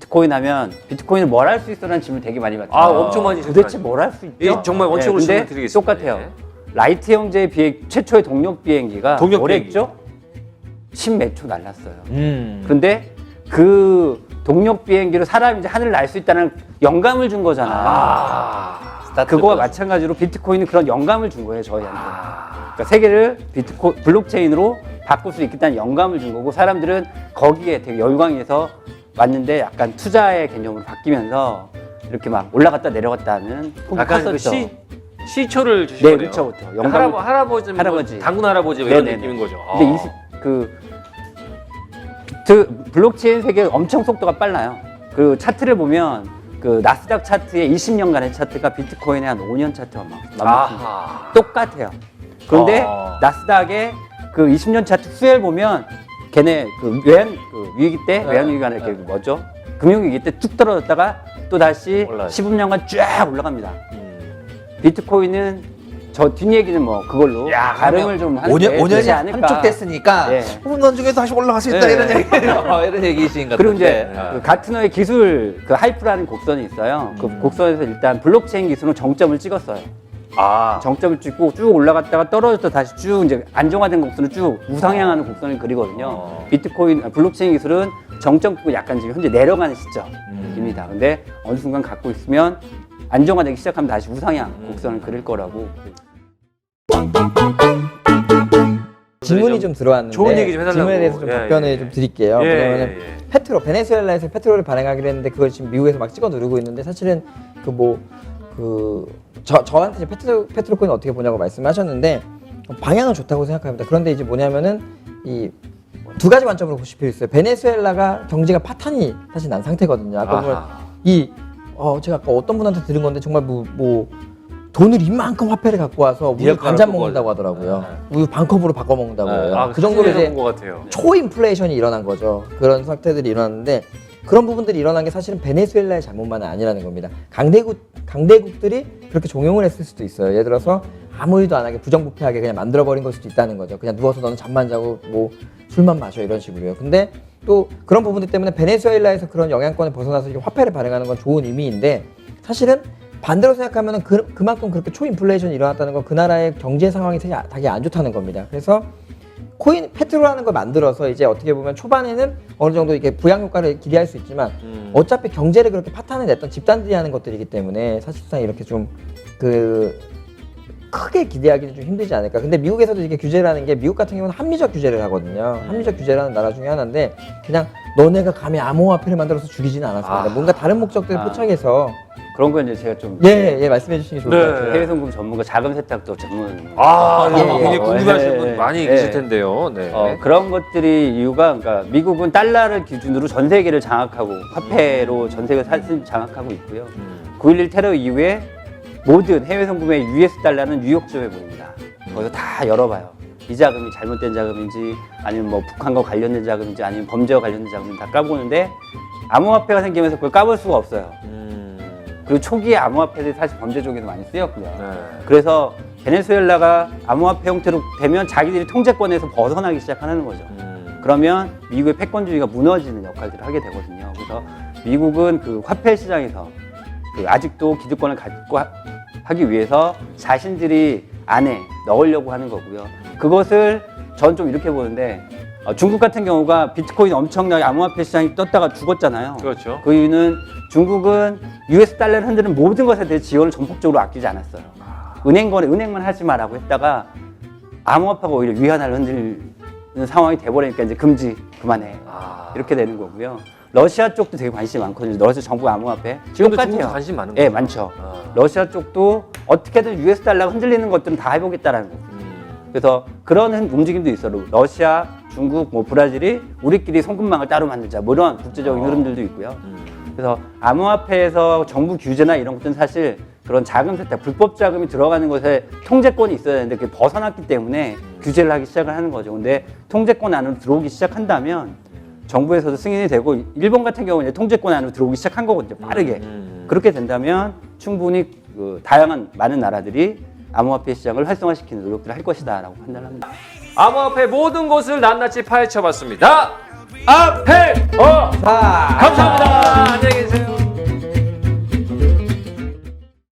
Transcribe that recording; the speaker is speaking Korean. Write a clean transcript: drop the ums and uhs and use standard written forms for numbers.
비트코인 하면 비트코인을 뭘 할 수 있어라는 질문 되게 많이 받죠. 아, 엄청 많이 도대체 뭘 할 수 있죠? 예, 정말 원칙으로 질문 드리겠습니다. 똑같아요. 라이트 형제의 최초의 동력 비행기가 뭐랬죠? 10몇 초 날랐어요. 그런데 그 동력 비행기로 사람이 이제 하늘을 날 수 있다는 영감을 준 거잖아요. 그거와 마찬가지로 비트코인은 그런 영감을 준 거예요, 저희한테. 그러니까 세계를 블록체인으로 바꿀 수 있겠다는 영감을 준 거고, 사람들은 거기에 되게 열광해서 왔는데 약간 투자의 개념으로 바뀌면서 이렇게 막 올라갔다 내려갔다 하는 폭이 약간 컸었죠. 시초를 주신 네, 거네요. 그렇죠, 그렇죠. 그러니까 할아버지, 당군 할아버지 이런 네네네. 느낌인 거죠. 근데 블록체인 세계가 엄청 속도가 빨라요. 그 차트를 보면 그 나스닥 차트의 20년간의 차트가 비트코인의 한 5년 차트와 맞습니다. 똑같아요. 그런데 나스닥의 그 20년 차트 수혜를 보면 걔네 그 위기 때 외환위기가 아니라 뭐죠? 금융위기 때 뚝 떨어졌다가 또 다시 15년간 쫙 올라갑니다. 비트코인은 저 뒷얘기는 뭐 그걸로 가름을 좀 하는데 5년이 한쪽 됐으니까 5년 중에 다시 올라갈 수 있다 이런 얘기 이런 얘기이신 것 같은데. 그리고 이제 그 가트너의 기술 그 하이프라는 곡선이 있어요. 그 곡선에서 일단 블록체인 기술은 정점을 찍었어요. 정점을 찍고 쭉 올라갔다가 떨어졌다 다시 쭉 이제 안정화된 곡선을 쭉 우상향하는 곡선을 그리거든요. 블록체인 기술은 정점 찍고 약간 지금 현재 내려가는 시점입니다. 근데 어느 순간 갖고 있으면 안정화되기 시작하면 다시 우상향 곡선을 그릴 거라고. 질문이 좀 들어왔는데 좋은 얘기 좀 해달라고. 질문에 대해서 좀 답변을 좀 드릴게요. 왜냐하면 베네수엘라에서 페트롤을 발행하기로 했는데 그걸 지금 미국에서 막 찍어 누르고 있는데, 사실은 저한테 이제 페트로코인 어떻게 보냐고 말씀하셨는데 방향은 좋다고 생각합니다. 그런데 이제 뭐냐면은 이 두 가지 관점으로 보실 필요 있어요. 베네수엘라가 경제가 파탄이 사실 난 상태거든요. 아까 보면 제가 아까 어떤 분한테 들은 건데 정말 돈을 이만큼 화폐를 갖고 와서 우유 반잔 먹는다고 하더라고요. 우유 반컵으로 바꿔 먹는다고요. 그 정도로 이제 초인플레이션이 일어난 거죠. 그런 상태들이 일어났는데, 그런 부분들이 일어난 게 사실은 베네수엘라의 잘못만은 아니라는 겁니다. 강대국들이 그렇게 종용을 했을 수도 있어요. 예를 들어서 아무 일도 안 하게 부정부패하게 그냥 만들어버린 걸 수도 있다는 거죠. 그냥 누워서 너는 잠만 자고 술만 마셔 이런 식으로요. 근데 또 그런 부분들 때문에 베네수엘라에서 그런 영향권을 벗어나서 화폐를 발행하는 건 좋은 의미인데, 사실은 반대로 생각하면 그만큼 그렇게 초인플레이션이 일어났다는 건 그 나라의 경제 상황이 되게 안 좋다는 겁니다. 그래서 페트로라는 걸 만들어서 이제 어떻게 보면 초반에는 어느 정도 이렇게 부양 효과를 기대할 수 있지만 어차피 경제를 그렇게 파탄을 냈던 집단들이 하는 것들이기 때문에 사실상 이렇게 좀 크게 기대하기는 좀 힘들지 않을까. 근데 미국에서도 이게 규제를 하는 게, 미국 같은 경우는 합리적 규제를 하거든요. 합리적 규제를 하는 나라 중에 하나인데, 그냥 너네가 감히 암호화폐를 만들어서 죽이지는 않았습니다. 뭔가 다른 목적들을 포착해서. 그런 건 이제 제가 좀 말씀해 주시는 게 좋을 것 같아요. 해외 송금 전문가, 자금 세탁도 전문. 굉장히 궁금하신 분 많이 계실 텐데요. 그런 것들이 이유가, 그러니까 미국은 달러를 기준으로 전 세계를 장악하고 화폐로 전 세계를 장악하고 있고요. 9.11 테러 이후에 모든 해외 송금의 US 달러는 뉴욕점에 모입니다. 거기서 다 열어봐요. 이 자금이 잘못된 자금인지, 아니면 뭐 북한과 관련된 자금인지, 아니면 범죄와 관련된 자금인지 다 까보는데, 암호화폐가 생기면서 그걸 까볼 수가 없어요. 그리고 초기에 암호화폐들이 사실 범죄 쪽에서 많이 쓰였고요. 그래서 베네수엘라가 암호화폐 형태로 되면 자기들이 통제권에서 벗어나기 시작하는 거죠. 그러면 미국의 패권주의가 무너지는 역할들을 하게 되거든요. 그래서 미국은 그 화폐 시장에서 아직도 기득권을 갖고 하기 위해서 자신들이 안에 넣으려고 하는 거고요. 그것을 전 좀 이렇게 보는데, 중국 같은 경우가 비트코인 엄청나게 암호화폐 시장이 떴다가 죽었잖아요. 그렇죠. 그 이유는 중국은 US 달러를 흔드는 모든 것에 대해 지원을 전폭적으로 아끼지 않았어요. 은행만 하지 마라고 했다가 암호화폐가 오히려 위안화를 흔드는 상황이 돼버리니까 이제 그만해. 이렇게 되는 거고요. 러시아 쪽도 되게 관심이 많거든요. 러시아 정부 암호화폐. 지금도 중국 관심 많은 거죠? 네, 많죠. 러시아 쪽도 어떻게든 US 달러가 흔들리는 것들은 다 해보겠다라는 거예요. 그래서 그런 움직임도 있어요. 러시아, 중국, 브라질이 우리끼리 송금망을 따로 만들자, 이런 국제적인 흐름들도 있고요. 그래서 암호화폐에서 정부 규제나 이런 것들은 사실 그런 자금 세탁, 불법 자금이 들어가는 것에 통제권이 있어야 되는데 그게 벗어났기 때문에 규제를 하기 시작을 하는 거죠. 근데 통제권 안으로 들어오기 시작한다면 정부에서도 승인이 되고, 일본 같은 경우는 통제권 안으로 들어오기 시작한 거거든요. 빠르게. 그렇게 된다면 충분히 다양한 많은 나라들이 암호화폐 시장을 활성화시키는 노력들을 할 것이다 라고 판단합니다. 암호화폐 모든 것을 낱낱이 파헤쳐봤습니다. 앞에 자, 감사합니다. 안녕히 계세요.